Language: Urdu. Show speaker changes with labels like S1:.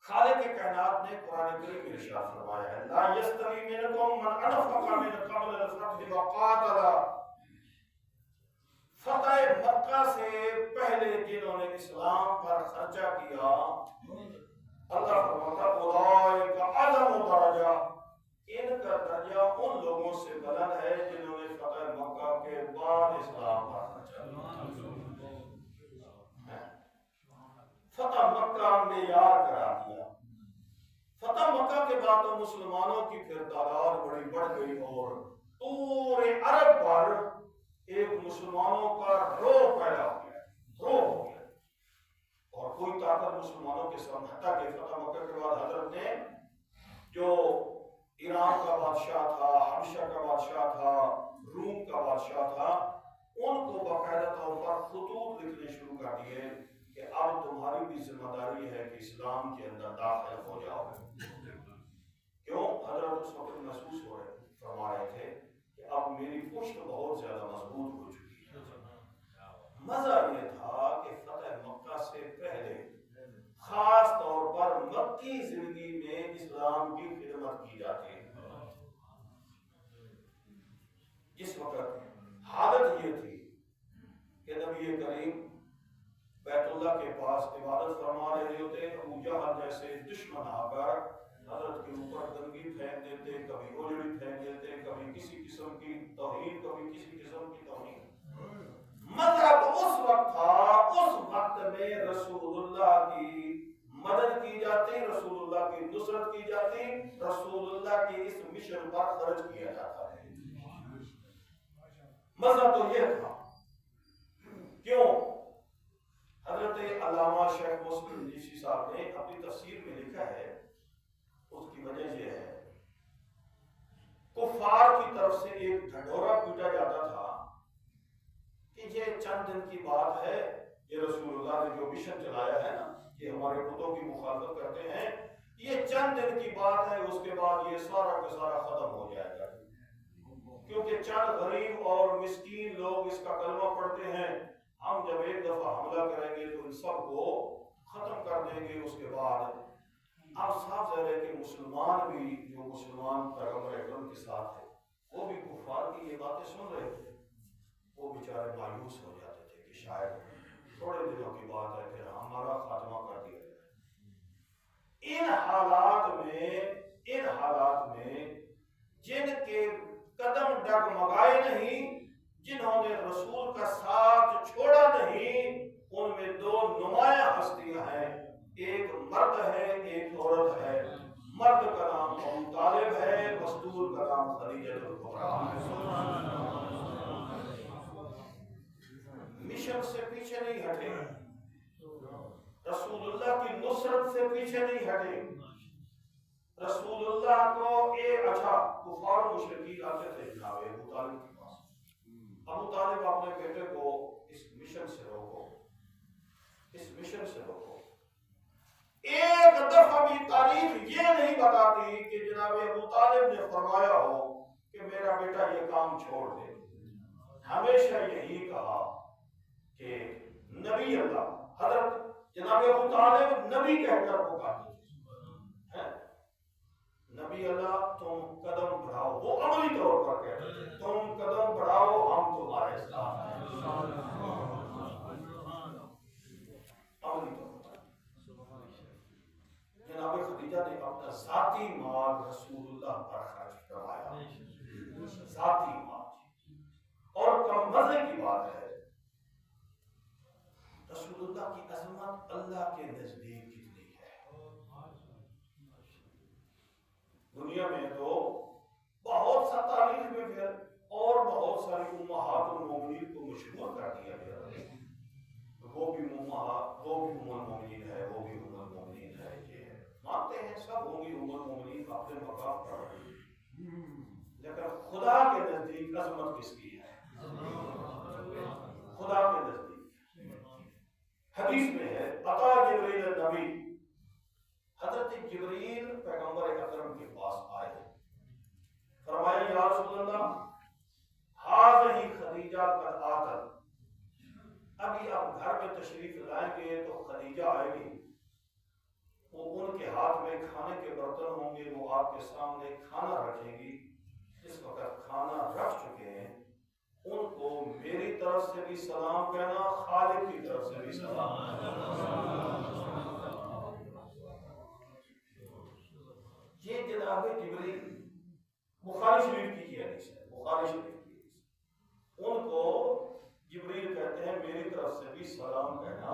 S1: خالق کائنات نے قرآن کریم میں ارشاد فرمایا ہے لا یستوی منکم من انفق من قبل الفتح وقاتل، فتح مکہ سے پہلے جنہوں نے اسلام پر خرچہ کیا اللہ فرماتا اولئک اعظم درجہ، ان کا درجہ ان لوگوں سے بلند ہے جنہوں نے فتح مکہ کے بعد اسلام پر خرچہ کیا۔ فتح مکہ معیار قرار دیا۔ فتح مکہ کے بعد تو مسلمانوں کی پھر تعداد بڑی بڑھ گئی اور پورے عرب پر ایک مسلمانوں کا روح پیدا ہو گیا، روح ہو گیا، اور کوئی طاقت مسلمانوں کے سامنے، حتیٰ کہ فتح مکہ کے بعد حضرت نے جو ایران کا بادشاہ تھا، حبشہ کا بادشاہ تھا، روم کا بادشاہ تھا، ان کو باقاعدہ طور پر خطوط لکھنے شروع کر دیے کہ اب تمہاری بھی ذمہ داری ہے کہ اسلام کے اندر داخل ہو جاؤ۔ کیوں؟ حضرت اس وقت محسوس ہو رہے فرما رہے تھے کہ اب میری پشت بہت زیادہ مضبوط ہو چکی ہے۔ مزہ یہ تھا کہ فتح مکہ سے پہلے خاص طور پر مکی زندگی میں اسلام کی خدمت کی جاتی ہے۔ اس وقت حالت یہ تھی کہ نبی کریم بیت اللہ کے پاس عبادت فرما رہے ہوتے، ابو جہل جیسے دشمن آ کر حضرت کے اوپر گندگی پھینک دیتے، کبھی اجڑی پھینک دیتے، کبھی کسی قسم کی توہین، کبھی کسی قسم کی توہین۔ مطلب اس وقت تھا، اس وقت میں رسول اللہ کی مدد کی جاتی، رسول اللہ کی نصرت کی جاتی، رسول اللہ کی اس مشن پر خرچ کیا جاتا ہے۔ مطلب تو یہ تھا۔ کیوں؟ حضرت علامہ شیخ مسلم جیسی صاحب نے اپنی تفسیر میں لکھا ہے، اس کی وجہ یہ ہے کفار کی طرف سے ایک ڈھنڈورا پیٹا جاتا تھا کہ یہ چند دن کی بات ہے، یہ رسول اللہ نے جو مشن چلایا ہے نا، یہ ہمارے بتوں کی مخالفت کرتے ہیں، یہ چند دن کی بات ہے، اس کے بعد یہ سارا کا سارا ختم ہو جائے گا، کیونکہ چند غریب اور مسکین لوگ اس کا کلمہ پڑھتے ہیں، ہم جب ایک دفعہ حملہ کریں گے تو ان سب کو ختم کر دیں گے۔ اس کے بعد اب صاف ظاہر ہے کہ مسلمان بھی جو مسلمان پیغمبر اکرم کے ساتھ تھے وہ بھی کفار کی یہ باتیں سن رہے تھے، وہ بیچارے مایوس ہو جاتے تھے کہ شاید تھوڑے دنوں کی بات ہے پھر ہمارا خاتمہ کر دیا جائے۔ ان حالات میں جن کے قدم ڈگمگائے نہیں، جنہوں نے رسول کا ساتھ چھوڑا نہیں، ان میں دو نمایاں ہستیاں ہیں، ایک مرد ہے ایک عورت ہے۔ مرد کا نام ابو طالب ہے، مستور کا نام خدیجہ الکبریٰ ہے۔ مشن سے پیچھے نہیں ہٹے، رسول اللہ کی نصرت سے پیچھے نہیں ہٹے۔ رسول اللہ کو ایک اچھا کفار مشرکین آتے تھے جناب ابو طالب کے پاس، ابو طالب اپنے بیٹے کو اس مشن سے روکو، اس مشن سے روکو۔ ایک دفعہ بھی تاریخ یہ نہیں بتاتی کہ جناب ابو طالب نے فرمایا ہو کہ میرا بیٹا یہ کام چھوڑ دے۔ ہمیشہ یہی کہا کہ نبی اللہ، حضرت جناب ابو طالب نبی کہہ کر پکارتے تھے، نبی اللہ تم قدم بڑھاؤ، وہ عملی طور پر کہتے تھے تم قدم بڑھاؤ ہم تمہارے ساتھ ہیں، عملی طور پر۔ جناب خدیجہ نے اپنا ذاتی مال رسول اللہ پر خرچ کروایا، ذاتی مال۔ اور کم مزے کی بات ہے رسول اللہ کی عظمت اللہ کے نزدیک کتنی ہے۔ دنیا میں تو بہت سا تاریخ میں پھر اور بہت ساری امہات المومنین کو مشہور کر دیا گیا، وہ بھی ام المومنین ہے، وہ بھی ام المومنین ہے، یہ ہے، مانتے ہیں سب ہوں گی ام المومنین اپنے مقام پر، لیکن خدا کے نزدیک عظمت کس کی ہے؟ خدا کے نزدیک۔ حدیث میں ہے عطا جبریل النبی، حضرت جبریل پیغمبر اکرم کے پاس آئے، فرمایا یا رسول اللہ ہذہ خدیجہ قد آتت، ابھی آپ گھر میں تشریف لائیں گے تو خدیجہ آئے گی، وہ ان کے پہ کھانے کے برتن ہوں گے، وہ آپ کے سامنے کھانا رکھیں گی، جس وقت کھانا رکھ چکے ہیں ان کو میری طرف سے بھی سلام کہنا، خالق کی طرف سے بھی سلام یہ جناب جبریل بخاری شریف کی حدیث ہے، بخاری شریف کی حدیث، ان کو جبریل کہتے ہیں میری طرف سے بھی سلام کہنا